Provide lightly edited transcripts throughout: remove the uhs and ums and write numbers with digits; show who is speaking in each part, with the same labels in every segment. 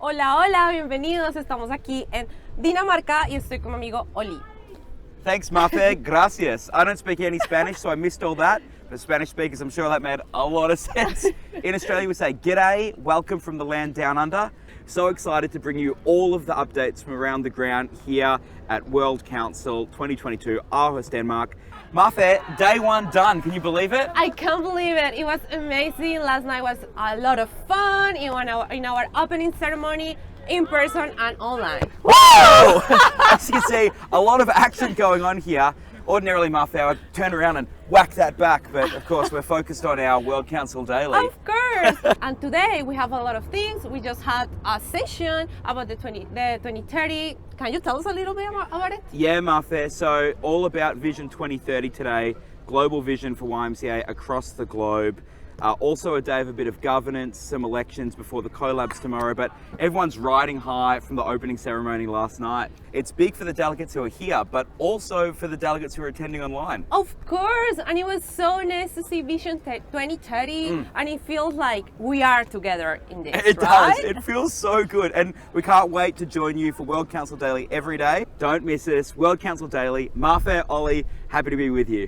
Speaker 1: Hola, hola, bienvenidos. Estamos aquí en Dinamarca y estoy con mi amigo Olly.
Speaker 2: Thanks, Mathilde. Gracias. I don't speak any Spanish, so I missed all that. For Spanish speakers, I'm sure that made a lot of sense. In Australia, we say g'day, welcome from the land down under. So excited to bring you all of the updates from around the ground here at World Council 2022, Aarhus, Denmark. Mathilde, day one done. Can you believe it?
Speaker 1: I can't believe it. It was amazing. Last night was a lot of fun in our opening ceremony, in person and online.
Speaker 2: Whoa! As you can see, a lot of action going on here. Ordinarily, Mathilde, I'd turn around and whack that back, but of course we're focused on our World Council Daily.
Speaker 1: Of course! And today we have a lot of things. We just had a session about the 2030. Can you tell us a little bit about it?
Speaker 2: Yeah, Mathilde, so all about Vision 2030 today, global vision for YMCA across the globe. Also a day of a bit of governance, some elections before the collabs tomorrow, but everyone's riding high from the opening ceremony last night. It's big for the delegates who are here, but also for the delegates who are attending online.
Speaker 1: Of course, and it was so nice to see Vision 2030, and it feels like we are together in this,
Speaker 2: It
Speaker 1: right?
Speaker 2: does, it feels so good, and we can't wait to join you for World Council Daily every day. Don't miss us, World Council Daily. Mathilde, Olly, happy to be with you.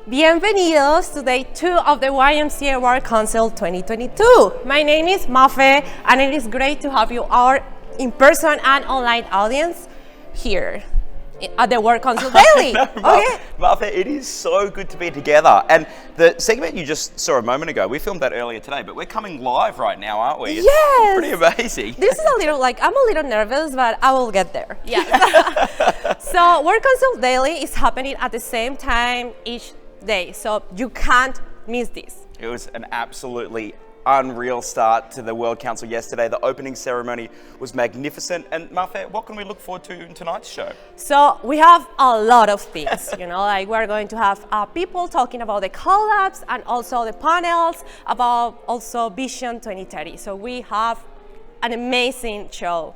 Speaker 1: Bienvenidos to day 2 of the YMCA World Council 2022. My name is Mathilde, and it is great to have you, our in-person and online audience, here at the World Council Daily.
Speaker 2: Mathilde, it is so good to be together. And the segment you just saw a moment ago, we filmed that earlier today, but we're coming live right now, aren't we? It's
Speaker 1: yes!
Speaker 2: pretty amazing.
Speaker 1: This is a little, I'm a little nervous, but I will get there. Yeah. So World Council Daily is happening at the same time each day, so you can't miss this.
Speaker 2: It was an absolutely unreal start to the World Council yesterday. The opening ceremony was magnificent. And Mathilde, what can we look forward to in tonight's show?
Speaker 1: So we have a lot of things, like we're going to have people talking about the collabs and also the panels about also Vision 2030. So we have an amazing show.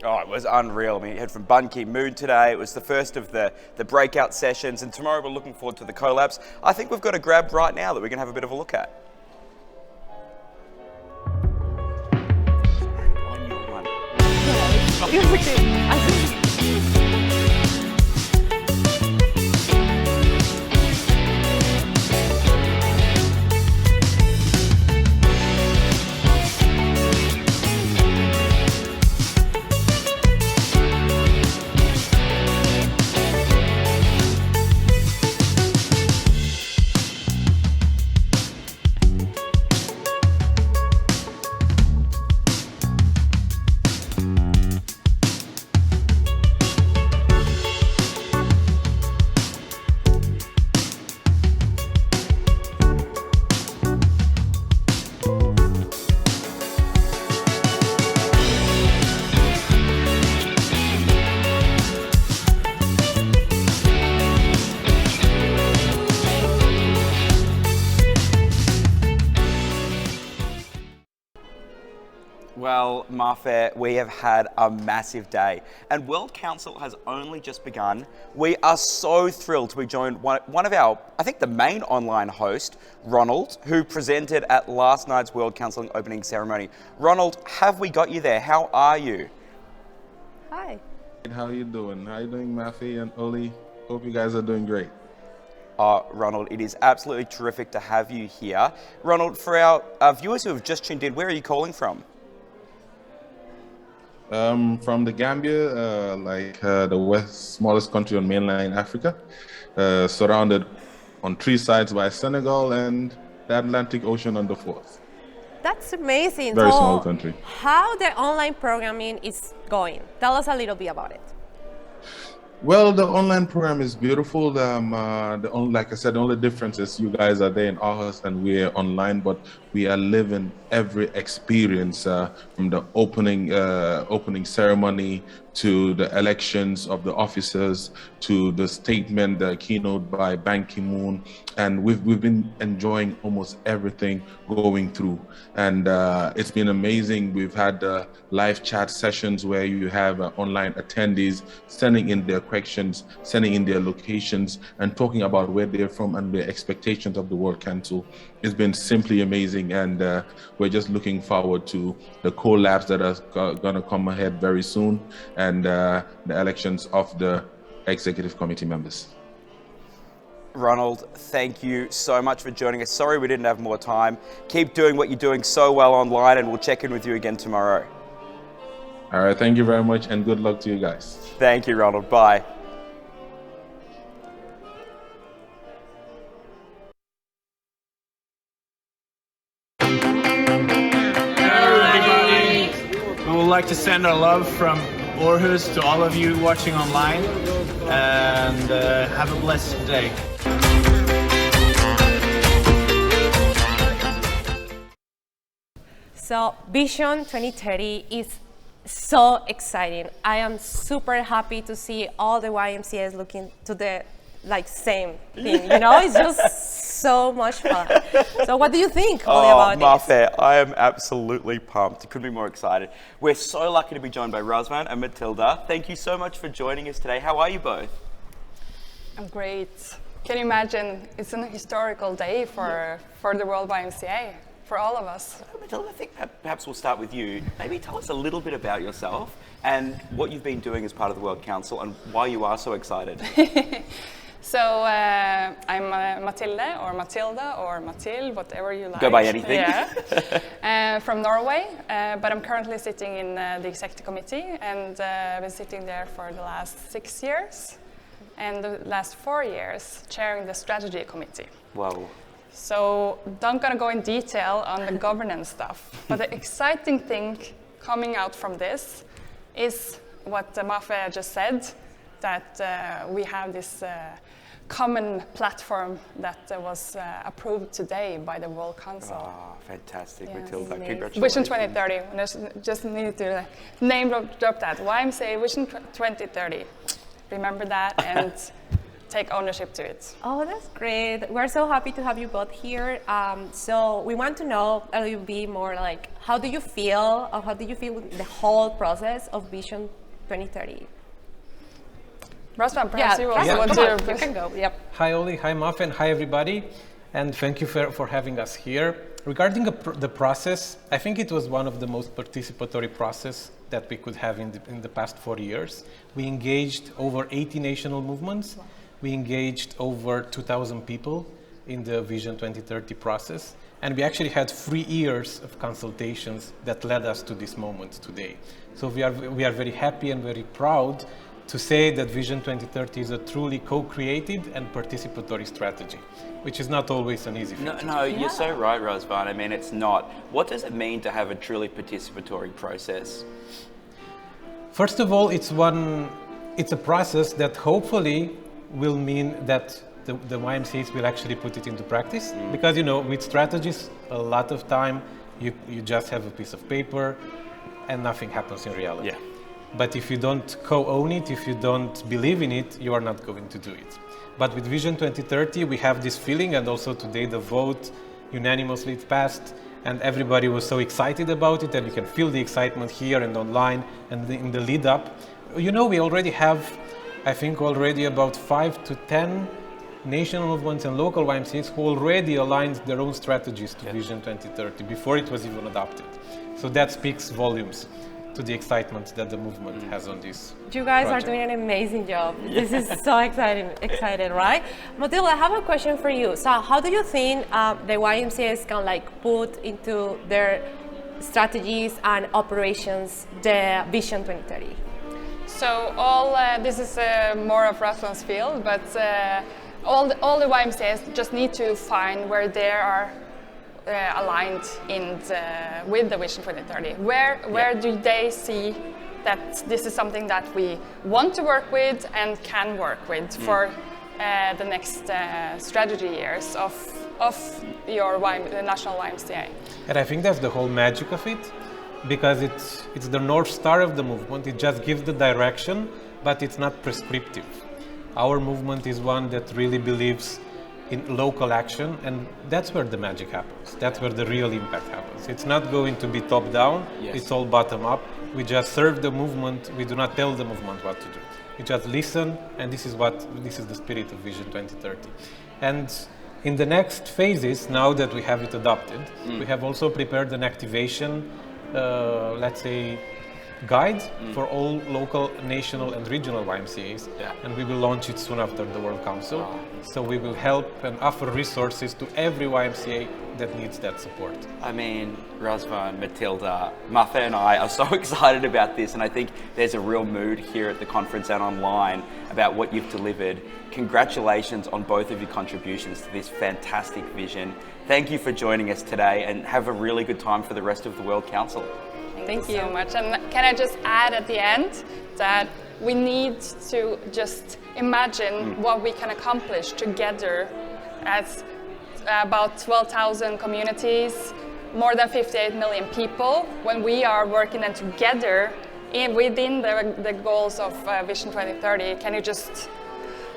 Speaker 2: Oh, it was unreal. I mean, you heard from Ban Ki-moon today. It was the first of the breakout sessions, and tomorrow we're looking forward to the collabs. I think we've got a grab right now that we can have a bit of a look at. On your one. Well, Mathilde, we have had a massive day, and World Council has only just begun. We are so thrilled to be joined one of our, I think the main online host, Ronald, who presented at last night's World Council opening ceremony. Ronald, have we got you there? How are you?
Speaker 1: Hi.
Speaker 3: How are you doing? How are you doing, Mathilde and Olly? Hope you guys are doing great.
Speaker 2: Ronald, it is absolutely terrific to have you here. Ronald, for our viewers who have just tuned in, where are you calling from?
Speaker 3: From the Gambia, the smallest country on mainland Africa, surrounded on three sides by Senegal and the Atlantic Ocean on the fourth.
Speaker 1: That's amazing.
Speaker 3: Very small country.
Speaker 1: How the online programming is going? Tell us a little bit about it.
Speaker 3: Well, the online program is beautiful. Like I said, the only difference is you guys are there in Aarhus and we're online, but we are living every experience from the opening ceremony to the elections of the officers to the statement, the keynote by Ban Ki-moon, and we've been enjoying almost everything going through, and it's been amazing. We've had live chat sessions where you have online attendees sending in their questions, sending in their locations, and talking about where they're from and their expectations of the World Council. It's been simply amazing, and we're just looking forward to the collabs that are going to come ahead very soon, and the elections of the executive committee members.
Speaker 2: Ronald, thank you so much for joining us. Sorry we didn't have more time. Keep doing what you're doing so well online, and we'll check in with you again tomorrow.
Speaker 3: All right, thank you very much, and good luck to you guys.
Speaker 2: Thank you, Ronald. Bye.
Speaker 4: We would like to send our love from Aarhus to all of you watching online, and have a blessed day.
Speaker 1: So Vision 2030 is so exciting. I am super happy to see all the YMCAs looking to the same thing. You know, it's just so much fun. So what do you think, Olly, about
Speaker 2: Mathilde, I am absolutely pumped. Couldn't be more excited. We're so lucky to be joined by Razvan and Mathilde. Thank you so much for joining us today. How are you both?
Speaker 5: I'm great. Can you imagine? It's an historical day for the World YMCA, for all of us.
Speaker 2: Mathilde, I think perhaps we'll start with you. Maybe tell us a little bit about yourself and what you've been doing as part of the World Council and why you are so excited.
Speaker 5: So I'm Mathilde or Mathilde or Mathilde, whatever you like.
Speaker 2: Go by anything.
Speaker 5: Yeah. From Norway, but I'm currently sitting in the executive committee, and I've been sitting there for the last 6 years, and the last 4 years chairing the strategy committee.
Speaker 2: Wow.
Speaker 5: So don't gonna go in detail on the governance stuff, but the exciting thing coming out from this is what Mafe just said, that we have this common platform that was approved today by the World Council.
Speaker 2: Oh, fantastic,
Speaker 5: Yes.
Speaker 2: Mathilde. Congratulations.
Speaker 5: Vision 2030. Just need to name drop that. YMCA Vision 2030. Remember that and take ownership to it.
Speaker 1: Oh, that's great. We're so happy to have you both here. So we want to know a little bit more how do you feel, or how do you feel with the whole process of Vision 2030?
Speaker 5: Razvan, perhaps you also want to...
Speaker 1: You can go, yep.
Speaker 6: Hi Olly, hi Mafe, and hi everybody, and thank you for having us here. Regarding the process, I think it was one of the most participatory process that we could have in the past 4 years. We engaged over 80 national movements. We engaged over 2,000 people in the Vision 2030 process, and we actually had 3 years of consultations that led us to this moment today. So we are very happy and very proud to say that Vision 2030 is a truly co-created and participatory strategy, which is not always an easy thing.
Speaker 2: No, you're so right, Razvan. I mean, it's not. What does it mean to have a truly participatory process?
Speaker 6: First of all, it's a process that hopefully will mean that the YMCAs will actually put it into practice. Because, with strategies, a lot of time you just have a piece of paper and nothing happens in reality.
Speaker 2: Yeah.
Speaker 6: But if you don't co-own it, if you don't believe in it, you are not going to do it. But with Vision 2030, we have this feeling, and also today the vote unanimously it passed, and everybody was so excited about it, and you can feel the excitement here and online and in the lead up. We already have, I think, about 5 to 10 national movements and local YMCAs who already aligned their own strategies to Vision 2030 before it was even adopted. So that speaks volumes to the excitement that the movement has on this.
Speaker 1: You guys
Speaker 6: project.
Speaker 1: are doing an amazing job. This is so exciting, right? Mathilde, I have a question for you. So how do you think the YMCAs can put into their strategies and operations the Vision 2030?
Speaker 5: So this is more of Razvan's field, but all the YMCAs just need to find where they are aligned with the Vision 2030. Where do they see that this is something that we want to work with and can work with for the next strategy years of the national YMCA?
Speaker 6: And I think that's the whole magic of it, because it's the North Star of the movement. It just gives the direction, but it's not prescriptive. Our movement is one that really believes in local action, and that's where the magic happens. That's where the real impact happens. It's not going to be top-down, it's all bottom-up. We just serve the movement, we do not tell the movement what to do. We just listen, and this is the spirit of Vision 2030. And in the next phases, now that we have it adopted, we have also prepared an activation, let's say, guide for all local, national and regional YMCAs, and we will launch it soon after the World Council. So we will help and offer resources to every YMCA that needs that support.
Speaker 2: I mean, Razvan, Mathilde, Mafe and I are so excited about this, and I think there's a real mood here at the conference and online about what you've delivered. Congratulations on both of your contributions to this fantastic vision. Thank you for joining us today, and have a really good time for the rest of the World Council.
Speaker 5: Thank you so much. And can I just add at the end that we need to just imagine what we can accomplish together as about 12,000 communities, more than 58 million people, when we are working then together within the goals of Vision 2030. Can you just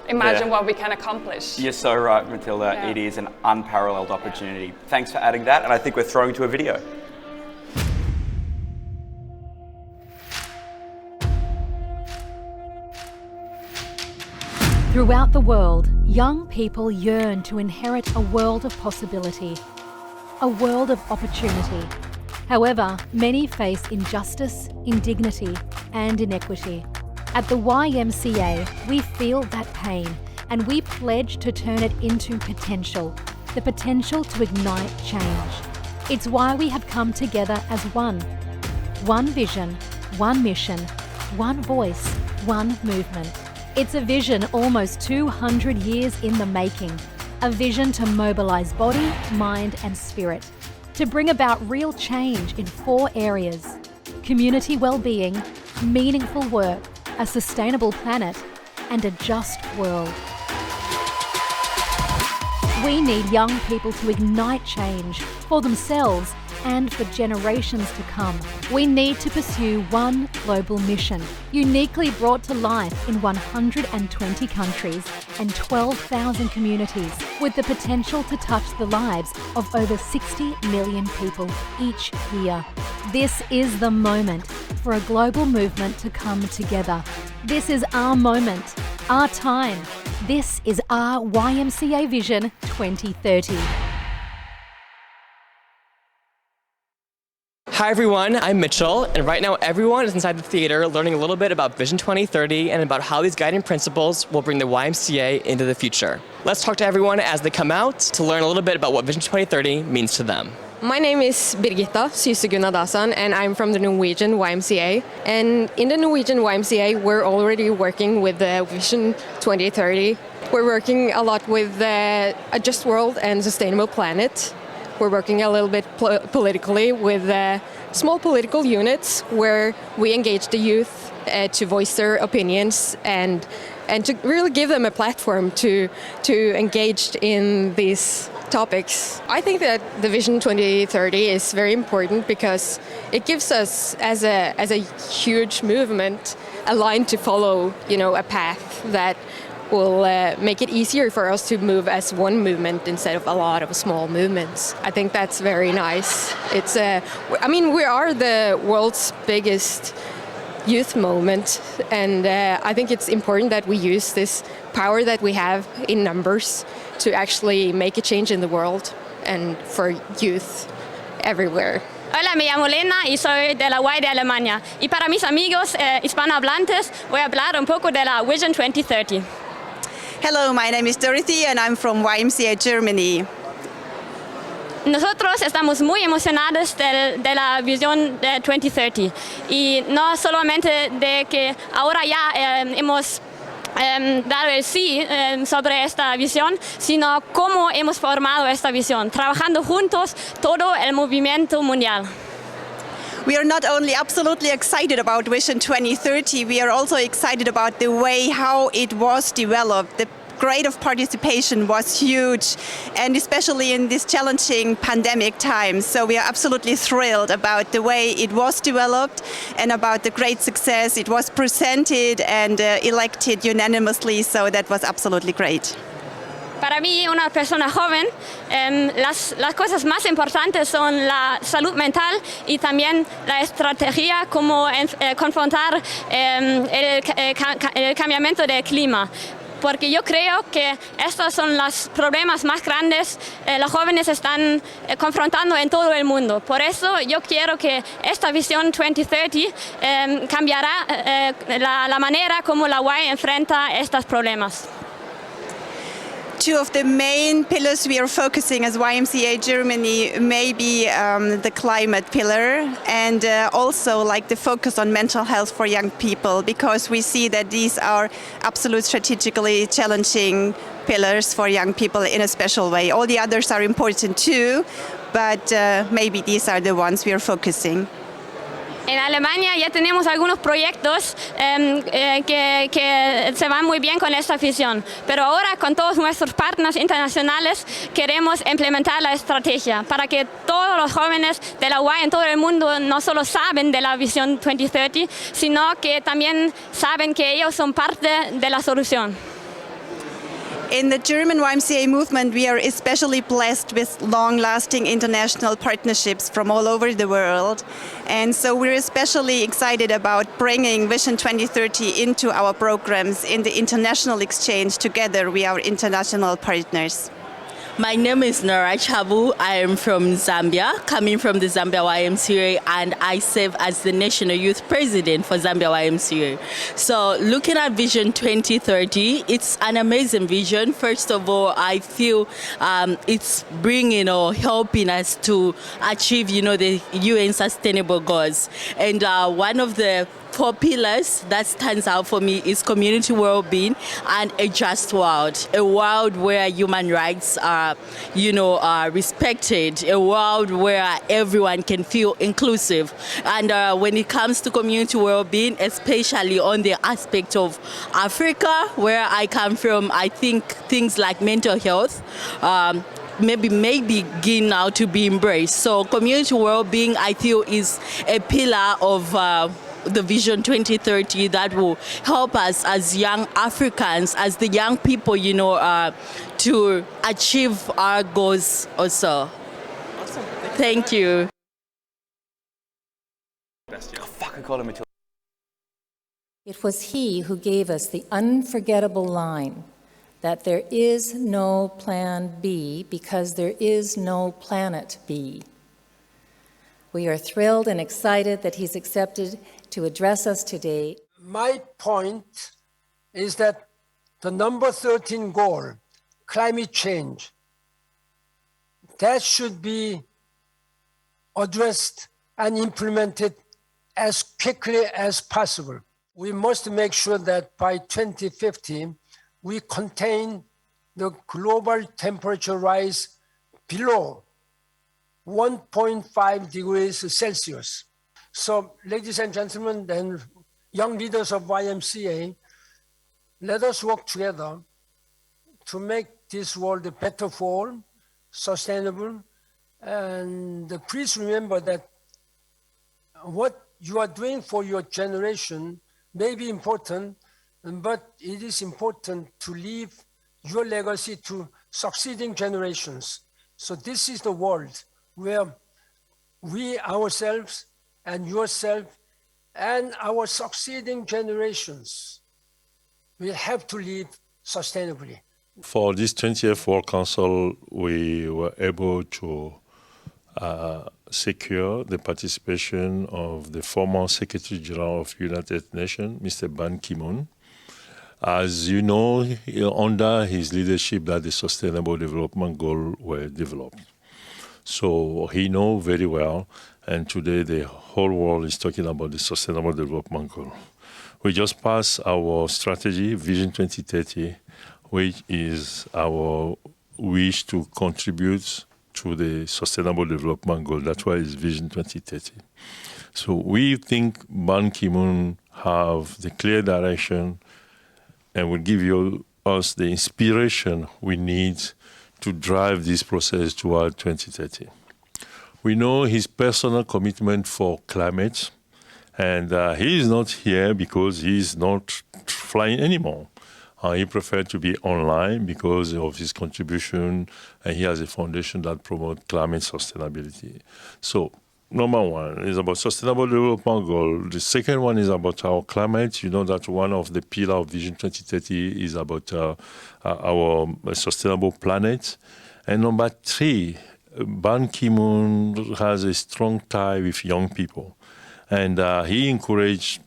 Speaker 5: imagine what we can accomplish?
Speaker 2: You're so right, Mathilde. It is an unparalleled opportunity. Thanks for adding that, and I think we're throwing to a video.
Speaker 7: Throughout the world, young people yearn to inherit a world of possibility, a world of opportunity. However, many face injustice, indignity, and inequity. At the YMCA, we feel that pain, and we pledge to turn it into potential, the potential to ignite change. It's why we have come together as one. One vision, one mission, one voice, one movement. It's a vision almost 200 years in the making. A vision to mobilise body, mind and spirit. To bring about real change in 4 areas: community well-being, meaningful work, a sustainable planet and a just world. We need young people to ignite change for themselves and for generations to come. We need to pursue one global mission, uniquely brought to life in 120 countries and 12,000 communities, with the potential to touch the lives of over 60 million people each year. This is the moment for a global movement to come together. This is our moment, our time. This is our YMCA Vision 2030.
Speaker 8: Hi everyone, I'm Mitchell, and right now everyone is inside the theater learning a little bit about Vision 2030 and about how these guiding principles will bring the YMCA into the future. Let's talk to everyone as they come out to learn a little bit about what Vision 2030 means to them.
Speaker 9: My name is Birgitta Sysegunadasan, and I'm from the Norwegian YMCA. And in the Norwegian YMCA, we're already working with the Vision 2030. We're working a lot with a just world and sustainable planet. We're working a little bit politically with small political units where we engage the youth to voice their opinions and to really give them a platform to engage in these topics. I think that the Vision 2030 is very important because it gives us, as a huge movement, a line to follow, a path that will make it easier for us to move as one movement instead of a lot of small movements. I think that's very nice. We are the world's biggest youth movement, and I think it's important that we use this power that we have in numbers to actually make a change in the world and for youth everywhere.
Speaker 10: Hola, me llamo Lena y soy de la Y de Alemania. Y para mis amigos hispanohablantes voy a hablar un poco de la Vision 2030.
Speaker 11: Hello, my name is Dorothy and I'm from YMCA Germany.
Speaker 10: nosotros estamos muy emocionados de la visión de 2030 y no solamente de que ahora ya hemos dado el sí sobre esta visión, sino cómo hemos formado esta visión, trabajando juntos todo el movimiento mundial.
Speaker 11: We are not only absolutely excited about Vision 2030, we are also excited about the way how it was developed. The rate of participation was huge, and especially in this challenging pandemic times. So we are absolutely thrilled about the way it was developed and about the great success. It was presented and elected unanimously, so that was absolutely great.
Speaker 10: Para mí, una persona joven, las cosas más importantes son la salud mental y también la estrategia como confrontar el cambiamiento del clima. Porque yo creo que estos son los problemas más grandes los jóvenes están confrontando en todo el mundo. Por eso yo quiero que esta visión 2030 cambiará la manera como la UY enfrenta estos problemas.
Speaker 11: Two of the main pillars we are focusing as YMCA Germany may be the climate pillar and also like the focus on mental health for young people, because we see that these are absolute strategically challenging pillars for young people in a special way. All the others are important too, but maybe these are the ones we are focusing.
Speaker 10: En Alemania ya tenemos algunos proyectos que se van muy bien con esta visión, pero ahora con todos nuestros partners internacionales queremos implementar la estrategia para que todos los jóvenes de la UY en todo el mundo no solo saben de la visión 2030, sino que también saben que ellos son parte de la solución.
Speaker 11: In the German YMCA movement, we are especially blessed with long-lasting international partnerships from all over the world. And so we're especially excited about bringing Vision 2030 into our programs in the international exchange together with our international partners.
Speaker 12: My name is Nora Chabu. I am from Zambia, coming from the Zambia YMCA, and I serve as the National Youth President for Zambia YMCA. So looking at Vision 2030, it's an amazing vision. First of all, I feel it's bringing or helping us to achieve, the UN Sustainable Goals. And one of the 4 pillars that stands out for me is community well-being and a just world, a world where human rights are, respected, a world where everyone can feel inclusive. And when it comes to community well-being, especially on the aspect of Africa, where I come from, I think things like mental health maybe begin now to be embraced. So community well-being, I feel, is a pillar of the Vision 2030 that will help us as young Africans, as the young people, to achieve our goals also. Awesome. Thank you.
Speaker 13: It was he who gave us the unforgettable line that there is no plan B because there is no planet B. We are thrilled and excited that he's accepted to address us today.
Speaker 14: My point is that the number 13 goal, climate change, that should be addressed and implemented as quickly as possible. We must make sure that by 2050, we contain the global temperature rise below 1.5 degrees Celsius. So, ladies and gentlemen, and young leaders of YMCA, let us work together to make this world a better for all, sustainable, and please remember that what you are doing for your generation may be important, but it is important to leave your legacy to succeeding generations. So this is the world where we ourselves and yourself and our succeeding generations will have to live sustainably.
Speaker 15: For this 20th World Council, we were able to secure the participation of the former Secretary General of United Nations, Mr. Ban Ki-moon. As you know, under his leadership that the Sustainable Development Goals were developed. So he knows very well, and today the whole world is talking about the Sustainable Development Goal. We just passed our strategy, Vision 2030, which is our wish to contribute to the Sustainable Development Goal. That's why it's Vision 2030. So we think Ban Ki-moon have the clear direction and will give us the inspiration we need to drive this process toward 2030. We know his personal commitment for climate, and he is not here because he's not flying anymore. He preferred to be online because of his contribution, and he has a foundation that promotes climate sustainability. So, number one is about Sustainable Development Goal. The second one is about our climate. You know that one of the pillars of Vision 2030 is about our sustainable planet. And number three, Ban Ki-moon has a strong tie with young people. And he encouraged,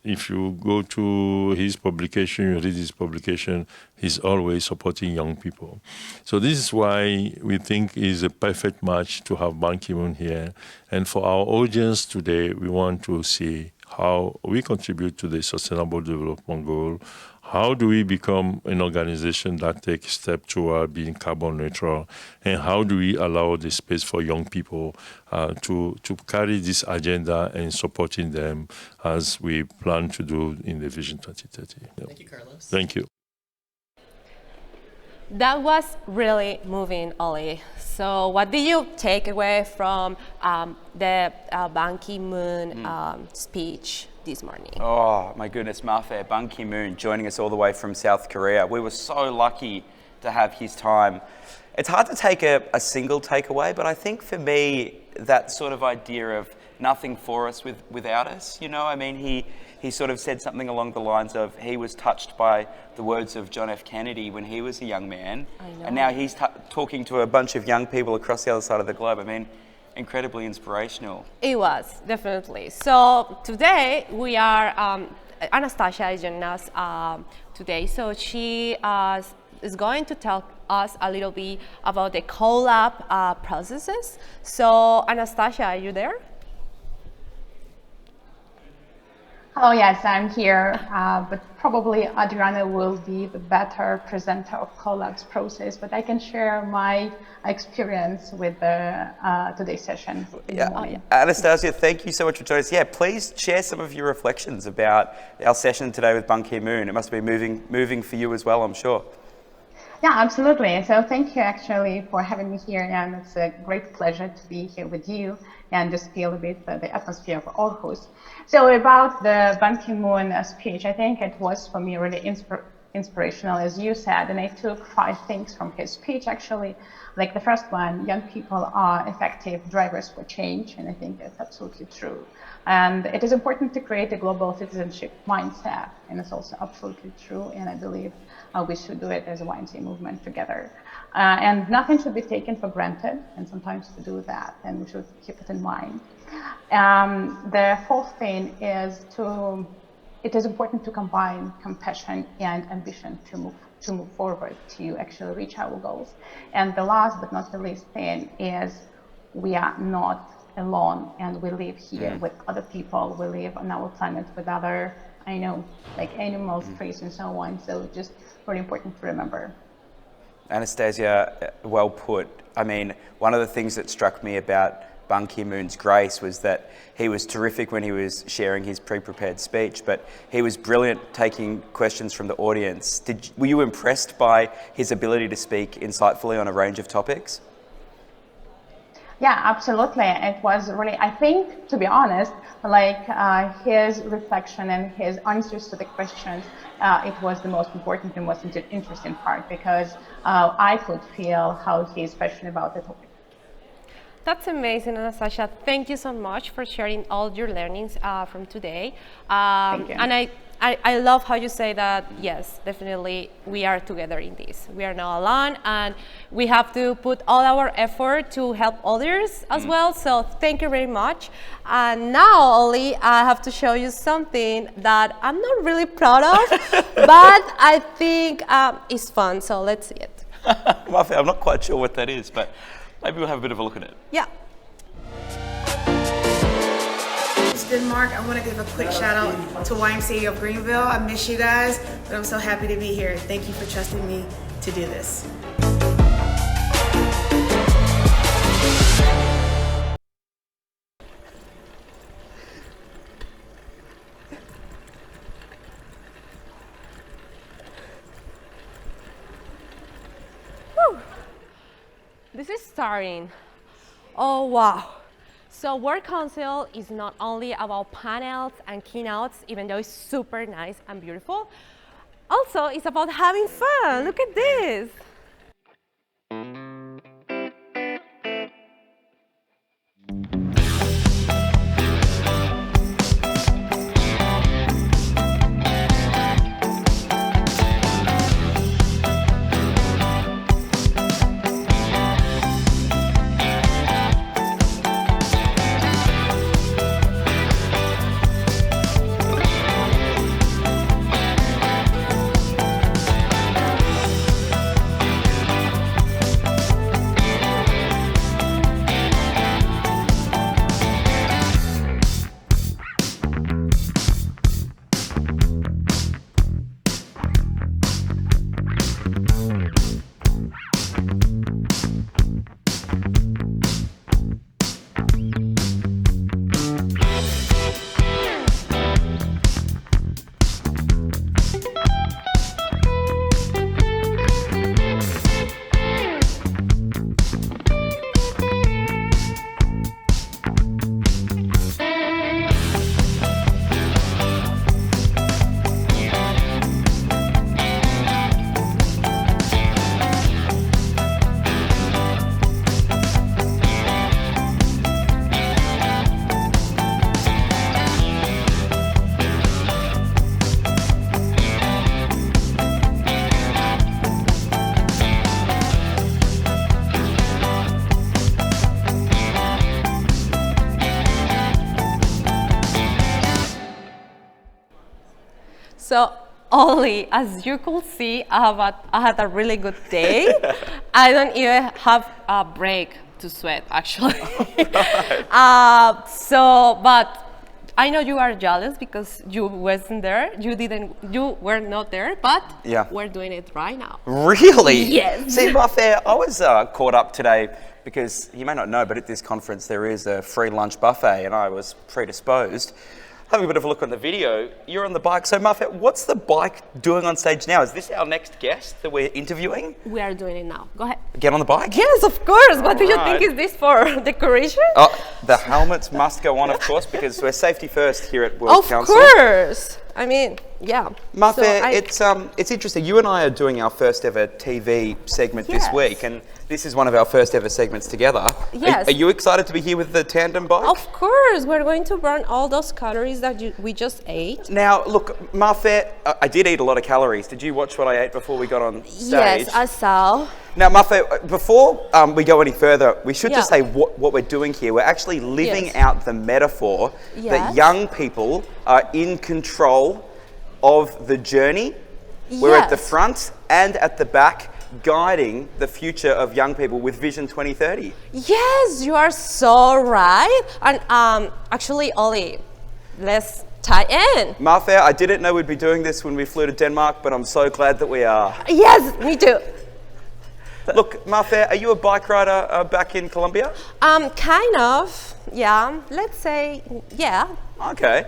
Speaker 15: if you go to his publication, you read his publication, he's always supporting young people. So this is why we think is a perfect match to have Ban Ki-moon here. And for our audience today, we want to see how we contribute to the Sustainable Development Goal. How do we become an organization that takes steps toward being carbon neutral? And how do we allow the space for young people to carry this agenda and supporting them as we plan to do in the Vision 2030?
Speaker 8: Thank you, Carlos.
Speaker 15: Thank you.
Speaker 1: That was really moving, Olly. So what did you take away from the Ban Ki-moon speech this morning?
Speaker 2: Oh my goodness, Mathilde, Ban Ki-moon joining us all the way from South Korea. We were so lucky to have his time. It's hard to take a single takeaway, but I think for me, that sort of idea of nothing for us without us, you know, I mean, he sort of said something along the lines of he was touched by the words of John F. Kennedy when he was a young man. And now he's talking to a bunch of young people across the other side of the globe. I mean, incredibly inspirational.
Speaker 1: It was, definitely. So today we are, Anastasia is joining us today. So she is going to tell us a little bit about the collab processes. So Anastasia, are you there?
Speaker 16: Oh yes, I'm here, but probably Adriana will be the better presenter of collabs process, but I can share my experience with today's session.
Speaker 2: Yeah. Anastasia, thank you so much for joining us. Yeah, please share some of your reflections about our session today with Ban Ki-moon. It must be moving for you as well, I'm sure.
Speaker 16: Yeah, absolutely. So thank you actually for having me here, and it's a great pleasure to be here with you and just feel a bit the atmosphere of Aarhus. So about the Ban Ki-moon speech, I think it was for me really inspirational, as you said, and I took 5 things from his speech actually. Like the first one, young people are effective drivers for change, and I think that's absolutely true. And it is important to create a global citizenship mindset, and it's also absolutely true, and I believe we should do it as a YMCA movement together. And nothing should be taken for granted, and sometimes to do that, and we should keep it in mind. The fourth thing is it is important to combine compassion and ambition to move forward, to actually reach our goals. And the last but not the least thing is we are not alone, and we live here with other people. We live on our planet with other, like animals, trees, and so on. So just very important to remember.
Speaker 2: Anastasia, well put. I mean, one of the things that struck me about Ban Ki-moon's grace was that he was terrific when he was sharing his pre-prepared speech, but he was brilliant taking questions from the audience. Were you impressed by his ability to speak insightfully on a range of topics?
Speaker 16: Yeah, absolutely. It was really, I think, to be honest, like his reflection and his answers to the questions, it was the most important and most interesting part, because I could feel how he's passionate about the topic.
Speaker 1: That's amazing, Anastasia. Thank you so much for sharing all your learnings from today. Thank you. And I love how you say that, yes, definitely we are together in this. We are not alone, and we have to put all our effort to help others as well. So thank you very much. And now, Olly, I have to show you something that I'm not really proud of, but I think it's fun. So let's see it.
Speaker 2: I'm not quite sure what that is, but Maybe we'll have a bit of a look at it.
Speaker 1: Yeah.
Speaker 17: It's Denmark. I want to give a quick shout out to YMCA of Greenville. I miss you guys, but I'm so happy to be here. Thank you for trusting me to do this.
Speaker 1: This is starting. Oh, wow. So World Council is not only about panels and keynotes, even though it's super nice and beautiful. Also, it's about having fun. Look at this. So Olly, as you could see, I had a really good day. I don't even have a break to sweat, actually. But I know you are jealous because you wasn't there. You were not there, but we're doing it right now.
Speaker 2: Really?
Speaker 1: Yes.
Speaker 2: See, Buffet, I was caught up today because you may not know, but at this conference there is a free lunch buffet, and I was predisposed. Having a bit of a look on the video, you're on the bike. So, Muffet, what's the bike doing on stage now? Is this our next guest that we're interviewing?
Speaker 1: We are doing it now. Go ahead.
Speaker 2: Get on the bike?
Speaker 1: Yes, of course. What do you think is this for? Decoration?
Speaker 2: Oh, the helmets must go on, of course, because we're safety first here at World Council.
Speaker 1: Of course. I mean, yeah.
Speaker 2: Muffet, it's interesting. You and I are doing our first ever TV segment this week, and this is one of our first ever segments together.
Speaker 1: Yes.
Speaker 2: Are you excited to be here with the tandem bike?
Speaker 1: Of course. We're going to burn all those calories that we just ate.
Speaker 2: Now, look, Muffet, I did eat a lot of calories. Did you watch what I ate before we got on stage?
Speaker 1: Yes, I saw.
Speaker 2: Now, Muffet, before we go any further, we should just say what we're doing here. We're actually living out the metaphor that young people are in control of the journey. We're at the front and at the back, guiding the future of young people with Vision 2030.
Speaker 1: Yes, you are so right. And actually, Olly, let's tie in.
Speaker 2: Muffet, I didn't know we'd be doing this when we flew to Denmark, but I'm so glad that we are.
Speaker 1: Yes, me too.
Speaker 2: Look, Muffet, are you a bike rider back in Colombia?
Speaker 1: Kind of, yeah. Let's say, yeah.
Speaker 2: Okay.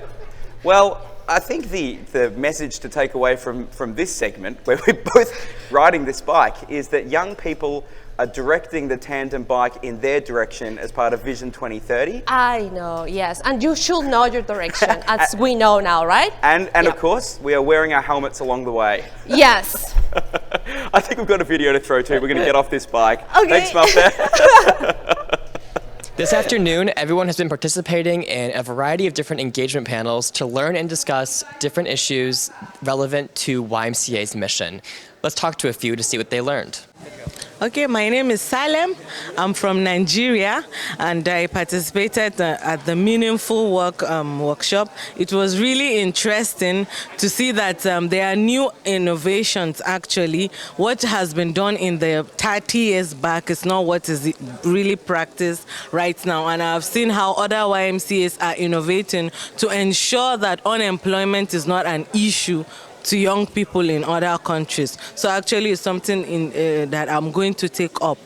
Speaker 2: Well, I think the message to take away from this segment, where we're both riding this bike, is that young people are directing the tandem bike in their direction as part of Vision 2030.
Speaker 1: I know, yes. And you should know your direction, as we know now, right?
Speaker 2: And of course, we are wearing our helmets along the way.
Speaker 1: Yes.
Speaker 2: I think we've got a video to throw too. We're going to get off this bike.
Speaker 1: Okay.
Speaker 2: Thanks, Muffet.
Speaker 8: This afternoon, everyone has been participating in a variety of different engagement panels to learn and discuss different issues relevant to YMCA's mission. Let's talk to a few to see what they learned.
Speaker 18: Okay, my name is Salem. I'm from Nigeria, and I participated at the Meaningful Work workshop. It was really interesting to see that there are new innovations, actually. What has been done in the 30 years back is not what is really practiced right now. And I've seen how other YMCAs are innovating to ensure that unemployment is not an issue to young people in other countries. So actually it's something that I'm going to take up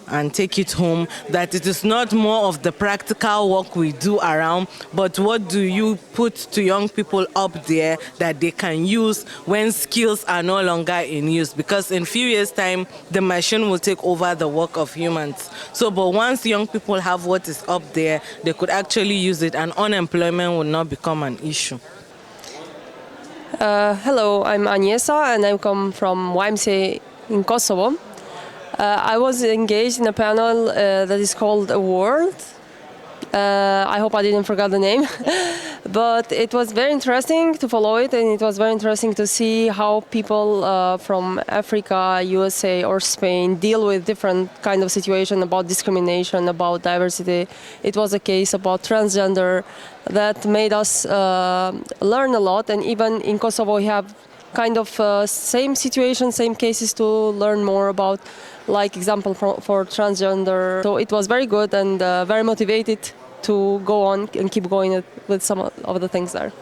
Speaker 18: and take it home, that it is not more of the practical work we do around, but what do you put to young people up there that they can use when skills are no longer in use? Because in a few years' time, the machine will take over the work of humans. So, but once young people have what is up there, they could actually use it and unemployment will not become an issue.
Speaker 19: Hello, I'm Agnieszka and I come from YMCA in Kosovo. I was engaged in a panel that is called A World. I hope I didn't forget the name. But it was very interesting to follow it, and it was very interesting to see how people from Africa, USA or Spain deal with different kind of situation about discrimination, about diversity. It was a case about transgender that made us learn a lot, and even in Kosovo we have kind of same situation, same cases to learn more about, like example for transgender. So it was very good and very motivated to go on and keep going with some of the things there.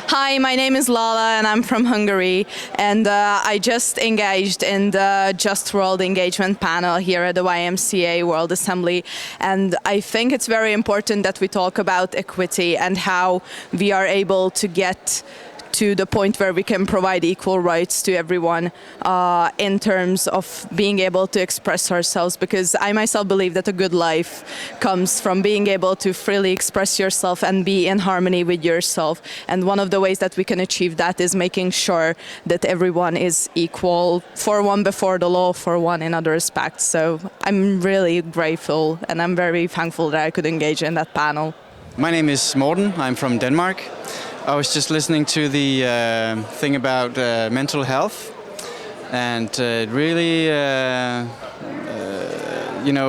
Speaker 20: Hi, my name is Lala and I'm from Hungary, and I just engaged in the Just World Engagement panel here at the YMCA World Assembly, and I think it's very important that we talk about equity and how we are able to get to the point where we can provide equal rights to everyone in terms of being able to express ourselves, because I myself believe that a good life comes from being able to freely express yourself and be in harmony with yourself. And one of the ways that we can achieve that is making sure that everyone is equal, for one before the law, for one in other respects. So I'm really grateful and I'm very thankful that I could engage in that panel.
Speaker 21: My name is Morten, I'm from Denmark. I was just listening to the thing about mental health, and it really,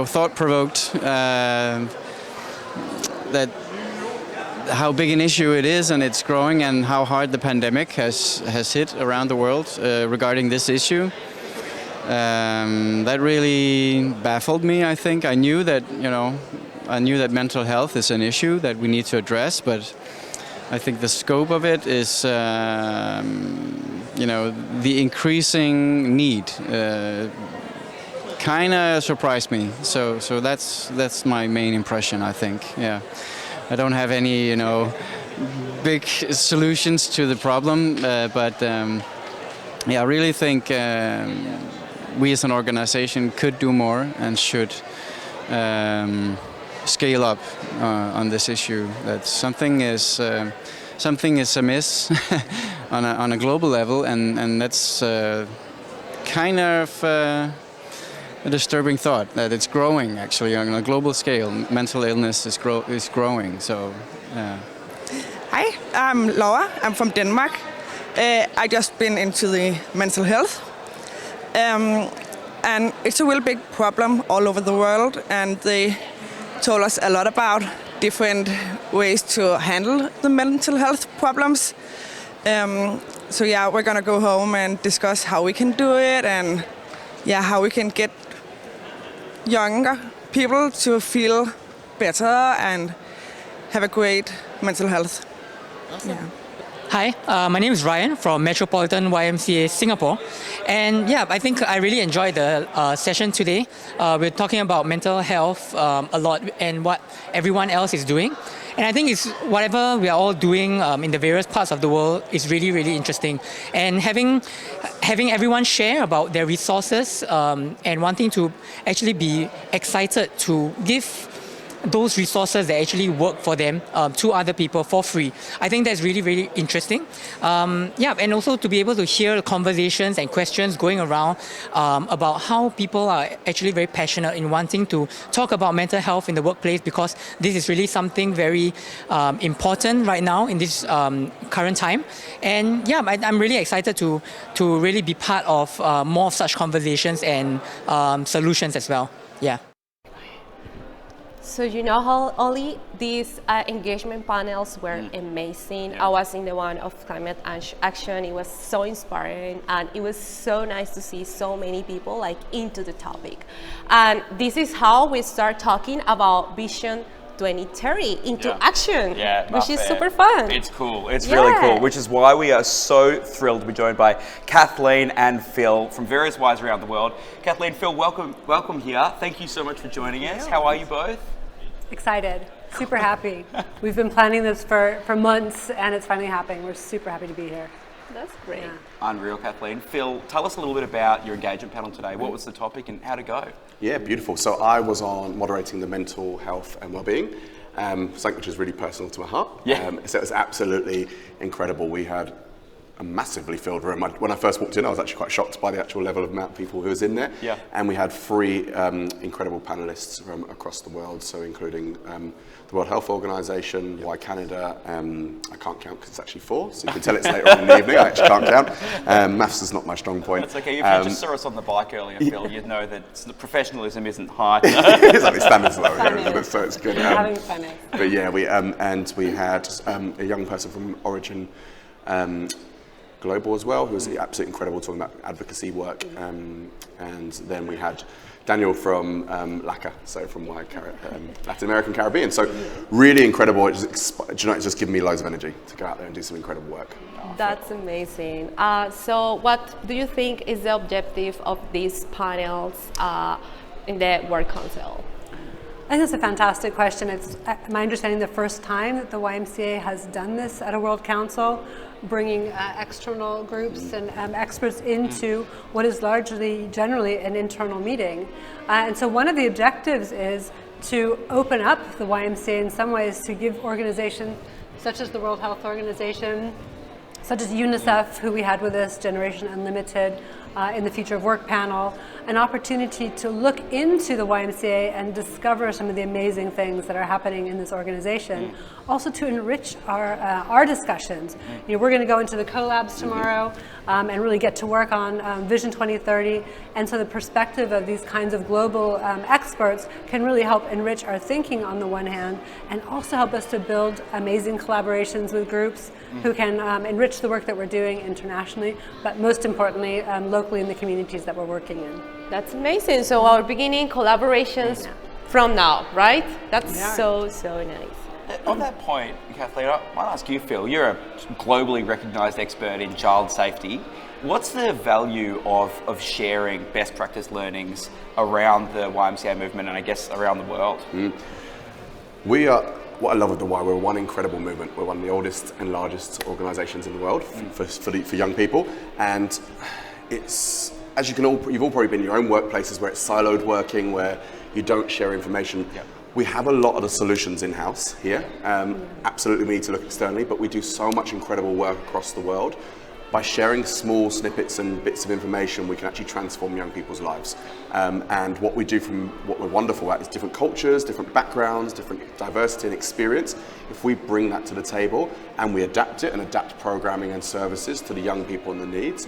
Speaker 21: thought-provoked that how big an issue it is, and it's growing, and how hard the pandemic has hit around the world regarding this issue. That really baffled me. I think I knew that mental health is an issue that we need to address, but I think the scope of it is, the increasing need kind of surprised me. So that's my main impression, I think. Yeah, I don't have any, big solutions to the problem, but I really think we as an organization could do more and should scale up on this issue. That something is amiss on a global level, and that's kind of a disturbing thought that it's growing actually on a global scale. Mental illness is growing. So.
Speaker 22: Hi, I'm Laura. I'm from Denmark. I just been into the mental health. And it's a real big problem all over the world, and they told us a lot about different ways to handle the mental health problems. So yeah, we're gonna go home and discuss how we can do it, and how we can get younger people to feel better and have a great mental health.
Speaker 23: Awesome. Yeah. Hi, my name is Ryan from Metropolitan YMCA Singapore, and I think I really enjoyed the session today. We're talking about mental health a lot and what everyone else is doing, and I think it's whatever we are all doing in the various parts of the world is really, really interesting. And having everyone share about their resources and wanting to actually be excited to give those resources that actually work for them to other people for free. I think that's really, really interesting. And also to be able to hear conversations and questions going around about how people are actually very passionate in wanting to talk about mental health in the workplace, because this is really something very important right now in this current time. And I'm really excited to really be part of more of such conversations and solutions as well. Yeah.
Speaker 1: So you know how, Olly, these engagement panels were amazing. I was in the one of climate action. It was so inspiring, and it was so nice to see so many people like into the topic. And this is how we start talking about Vision 2030 into action, which is super fun.
Speaker 2: It's cool. It's really cool, which is why we are so thrilled to be joined by Kathleen and Phil from various Ys around the world. Kathleen, Phil, welcome here. Thank you so much for joining us. How are you both?
Speaker 3: Excited, super happy. We've been planning this for months, and it's finally happening. We're super happy to be here.
Speaker 1: That's great.
Speaker 3: Yeah.
Speaker 2: Unreal, Kathleen. Phil, tell us a little bit about your engagement panel today. What was the topic and how to go?
Speaker 4: Yeah, beautiful. So I was on moderating the mental health and wellbeing, something which is really personal to my heart. So it was absolutely incredible. We had a massively filled room. When I first walked in, I was actually quite shocked by the actual level of amount of people who was in there. And we had 3 incredible panelists from across the world, so including the World Health Organization, Y Canada, I can't count because it's actually 4, so you can tell it's later on in the evening. I actually can't count. Maths is not my strong point.
Speaker 2: That's okay. If you just saw us on the bike earlier, Phil, you'd know that professionalism isn't high.
Speaker 4: Exactly, standards low here, so it's good.
Speaker 3: Having fun.
Speaker 4: But yeah, we had a young person from Origin Global as well, who was absolutely incredible, talking about advocacy work. And then we had Daniel from LACA, so from Latin American Caribbean. So really incredible. It's just given me loads of energy to go out there and do some incredible work.
Speaker 1: That's amazing. So what do you think is the objective of these panels in the World Council?
Speaker 3: I think that's a fantastic question. It's my understanding the first time that the YMCA has done this at a World Council, bringing external groups and experts into what is generally an internal meeting. And so one of the objectives is to open up the YMCA in some ways, to give organizations such as the World Health Organization, such as UNICEF, who we had with us, Generation Unlimited, in the Future of Work panel, an opportunity to look into the YMCA and discover some of the amazing things that are happening in this organization. Also to enrich our discussions. You know, we're going to go into the collabs tomorrow and really get to work on Vision 2030. And so the perspective of these kinds of global experts can really help enrich our thinking on the one hand, and also help us to build amazing collaborations with groups who can enrich the work that we're doing internationally, but most importantly, locally in the communities that we're working in.
Speaker 1: That's amazing. So our beginning collaborations from now, right? That's so nice.
Speaker 2: On that point, Kathleen, I might ask you, Phil, you're a globally recognised expert in child safety. What's the value of sharing best practice learnings around the YMCA movement and I guess around the world?
Speaker 4: What I love with the Y, we're one incredible movement. We're one of the oldest and largest organisations in the world for young people. And it's, as you've all probably been in your own workplaces where it's siloed working, where you don't share information. We have a lot of the solutions in-house here. Absolutely, we need to look externally, but we do so much incredible work across the world. By sharing small snippets and bits of information, we can actually transform young people's lives. And what we do what we're wonderful at is different cultures, different backgrounds, different diversity and experience. If we bring that to the table and we adapt it and adapt programming and services to the young people and the needs,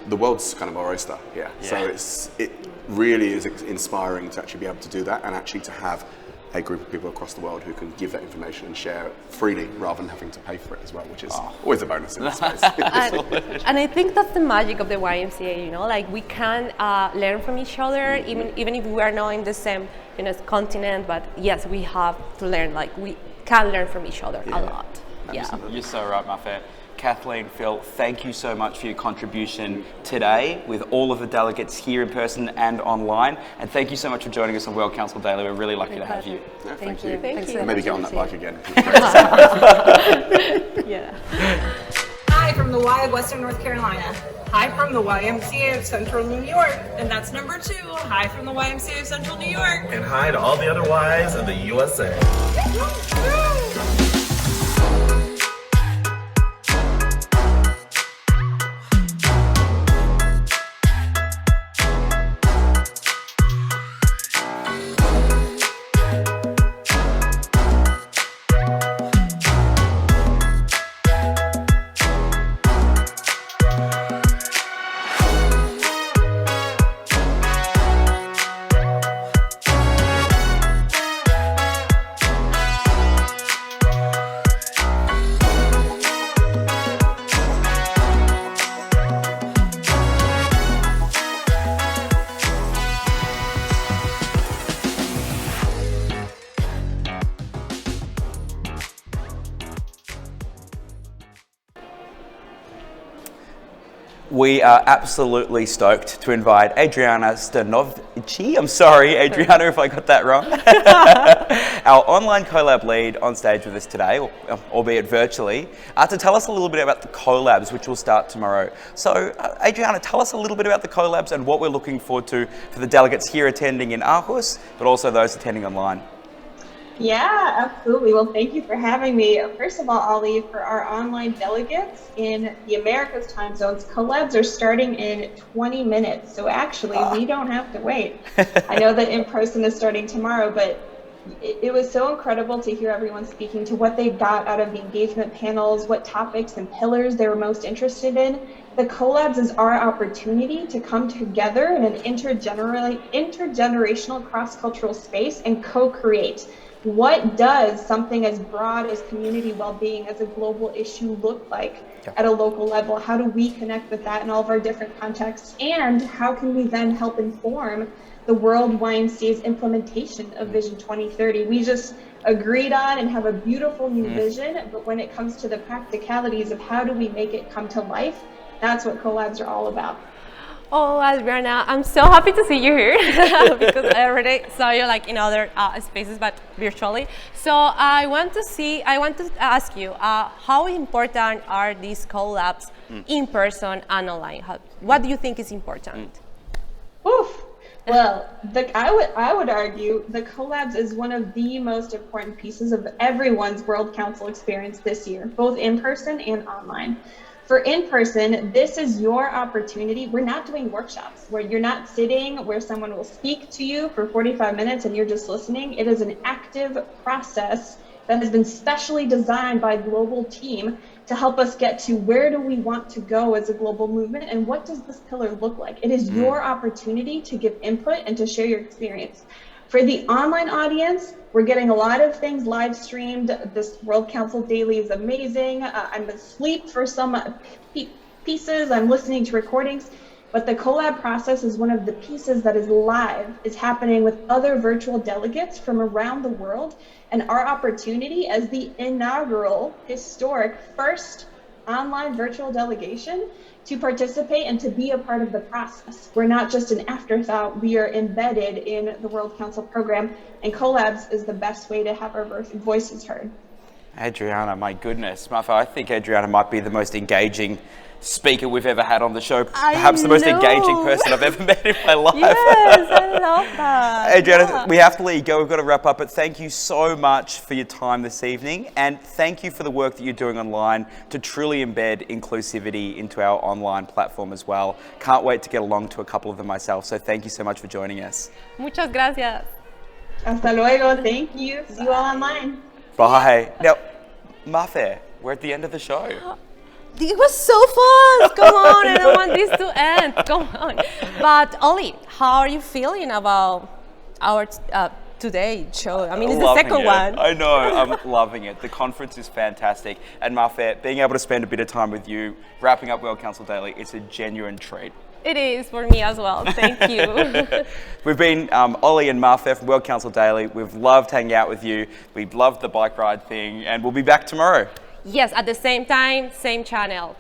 Speaker 4: the world's kind of our oyster here. So it really is inspiring to actually be able to do that and actually to have a group of people across the world who can give that information and share it freely rather than having to pay for it as well, which is always a bonus in this space.
Speaker 1: And I think that's the magic of the YMCA, you know, like we can learn from each other, even if we are not in the same continent, but yes, we have to learn, like we can learn from each other a lot.
Speaker 2: You're so right, Mathilde. Kathleen, Phil, thank you so much for your contribution today with all of the delegates here in person and online. And thank you so much for joining us on World Council Daily. We're really lucky to have you.
Speaker 4: Yeah, thank you. And maybe get on that bike again.
Speaker 5: Hi from the Y of Western North Carolina. Hi from the YMCA of Central New York. And that's number 2. Hi from the YMCA of Central New York.
Speaker 6: And hi to all the other Ys of the USA.
Speaker 2: We are absolutely stoked to invite Adriana Stanovici. I'm sorry, Adriana, if I got that wrong. Our online collab lead on stage with us today, albeit virtually, to tell us a little bit about the collabs, which will start tomorrow. So, Adriana, tell us a little bit about the collabs and what we're looking forward to for the delegates here attending in Aarhus, but also those attending online.
Speaker 7: Yeah, absolutely. Well, thank you for having me. First of all, Olly, for our online delegates in the Americas time zones, collabs are starting in 20 minutes. So actually, we don't have to wait. I know that in person is starting tomorrow, but it was so incredible to hear everyone speaking to what they got out of the engagement panels, what topics and pillars they were most interested in. The collabs is our opportunity to come together in an intergenerational cross-cultural space and co-create. What does something as broad as community well-being as a global issue look like at a local level? How do we connect with that in all of our different contexts? And how can we then help inform the World YMCA's implementation of Vision 2030? We just agreed on and have a beautiful new vision, but when it comes to the practicalities of how do we make it come to life, that's what collabs are all about.
Speaker 1: Oh, Adriana, I'm so happy to see you here because I already saw you like in other spaces, but virtually. So I want to ask you, how important are these collabs in person and online? What do you think is important?
Speaker 7: Oof. Well, I would argue the collabs is one of the most important pieces of everyone's World Council experience this year, both in person and online. For in-person, this is your opportunity. We're not doing workshops where you're not sitting where someone will speak to you for 45 minutes and you're just listening. It is an active process that has been specially designed by a global team to help us get to where do we want to go as a global movement and what does this pillar look like. It is your opportunity to give input and to share your experience. For the online audience, we're getting a lot of things live streamed. This World Council Daily is amazing. I'm asleep for some pieces. I'm listening to recordings. But the collab process is one of the pieces that is live. It's happening with other virtual delegates from around the world. And our opportunity as the inaugural, historic, first online virtual delegation to participate and to be a part of the process. We're not just an afterthought, we are embedded in the World Council program, and collabs is the best way to have our voices heard.
Speaker 2: Adriana, my goodness. Martha, I think Adriana might be the most engaging speaker we've ever had on the show. Perhaps the most engaging person I've ever met in my life.
Speaker 1: Yes, I love that.
Speaker 2: Adriana, we have to let you go. We've got to wrap up, but thank you so much for your time this evening, and thank you for the work that you're doing online to truly embed inclusivity into our online platform as well. Can't wait to get along to a couple of them myself, so thank you so much for joining us.
Speaker 1: Muchas gracias.
Speaker 7: Hasta luego. Thank you. See you all online.
Speaker 2: Bye. Now, Martha, we're at the end of the show.
Speaker 1: It was so fun. Come on, I don't want this to end. Come on. But Olly, how are you feeling about our today show? I mean, it's the second one.
Speaker 2: I know, I'm loving it. The conference is fantastic. And Martha, being able to spend a bit of time with you, wrapping up World Council Daily, it's a genuine treat.
Speaker 1: It is for me as well. Thank you.
Speaker 2: We've been Olly and Martha from World Council Daily. We've loved hanging out with you. We've loved the bike ride thing, and we'll be back tomorrow.
Speaker 1: Yes, at the same time, same channel.